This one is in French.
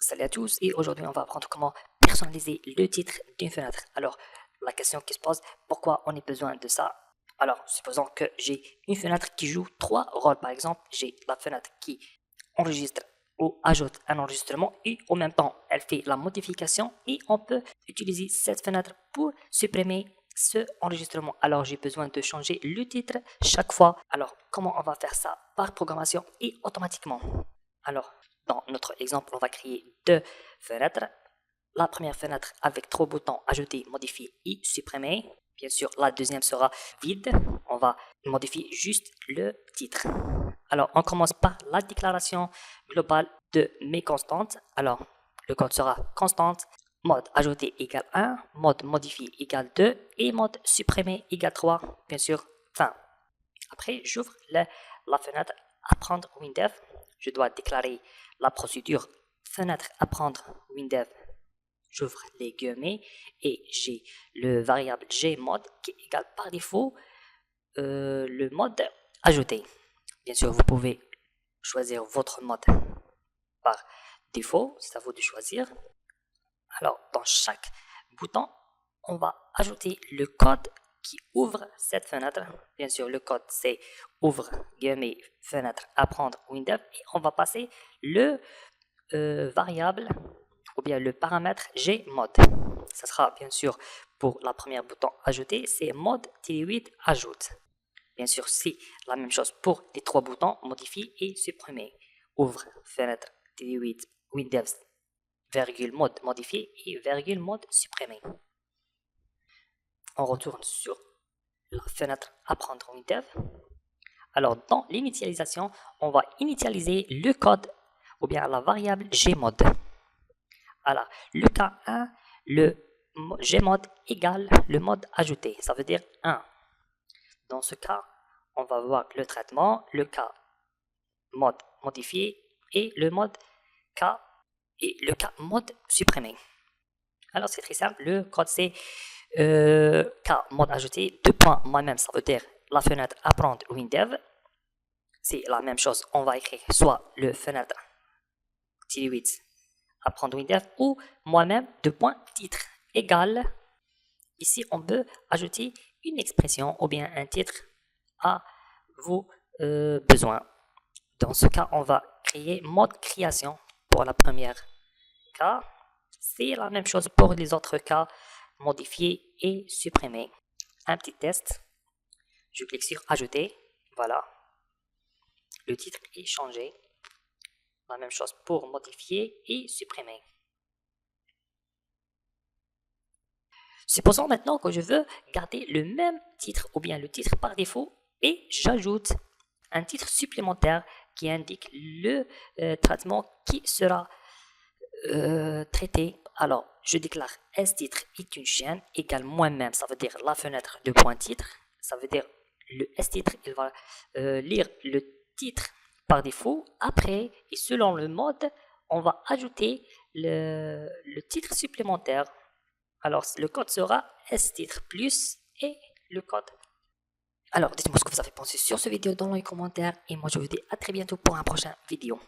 Salut à tous et aujourd'hui on va apprendre comment personnaliser le titre d'une fenêtre. Alors la question qui se pose, pourquoi on a besoin de ça? Alors supposons que j'ai une fenêtre qui joue trois rôles. Par exemple, j'ai la fenêtre qui enregistre ou ajoute un enregistrement et en même temps elle fait la modification et on peut utiliser cette fenêtre pour supprimer ce enregistrement. Alors j'ai besoin de changer le titre chaque fois. Alors comment on va faire ça? Par programmation et automatiquement. Alors dans notre exemple, on va créer deux fenêtres. La première fenêtre avec trois boutons ajouter, modifier et supprimer. Bien sûr, la deuxième sera vide. On va modifier juste le titre. Alors, on commence par la déclaration globale de mes constantes. Alors, le code sera constante, mode ajouter égale 1, mode modifier égale 2 et mode supprimer égale 3. Bien sûr, fin. Après, j'ouvre la fenêtre apprendre WinDev. Je dois déclarer la procédure fenêtre apprendre WinDev. J'ouvre les guillemets et j'ai le variable gmod qui est égal par défaut le mode ajouté. Bien sûr, vous pouvez choisir votre mode par défaut, c'est à vous de choisir. Alors, dans chaque bouton, on va ajouter le code qui ouvre cette fenêtre. Bien sûr, le code c'est ouvre guillemets fenêtre apprendre WinDev et on va passer le variable ou bien le paramètre gmod. Ça sera bien sûr pour la première bouton ajouter, c'est mode-8 ajoute. Bien sûr, c'est la même chose pour les trois boutons modifier et supprimer. Ouvre fenêtre 8 WinDev virgule mode modifier et virgule mode supprimer. On retourne sur la fenêtre apprendre WinDev. Alors dans l'initialisation, on va initialiser le code ou bien la variable gmod. Alors le cas 1, le gmod égale le mode ajouté, ça veut dire 1. Dans ce cas, on va voir le traitement, le cas mode modifié et le mode cas et le cas mode supprimé. Alors c'est très simple, le code c'est cas mode ajouté, deux points moi-même, ça veut dire la fenêtre apprendre WinDev. C'est la même chose, on va écrire soit le fenêtre 8 apprendre WinDev ou moi-même deux points titre égal. Ici on peut ajouter une expression ou bien un titre à vos besoins. Dans ce cas, on va créer mode création pour la première cas. C'est la même chose pour les autres cas, modifier et supprimer. Un petit test. Je clique sur ajouter. Voilà. Le titre est changé. La même chose pour modifier et supprimer. Supposons maintenant que je veux garder le même titre ou bien le titre par défaut et j'ajoute un titre supplémentaire qui indique le traitement qui sera traité. Alors, je déclare S-titre est une chaîne égale moi-même, ça veut dire la fenêtre de point titre. Ça veut dire le S-titre, il va lire le titre par défaut. Après, et selon le mode, on va ajouter le titre supplémentaire. Alors, le code sera S-titre plus et le code. Alors, dites-moi ce que vous avez pensé sur cette vidéo dans les commentaires et moi je vous dis à très bientôt pour un prochain vidéo.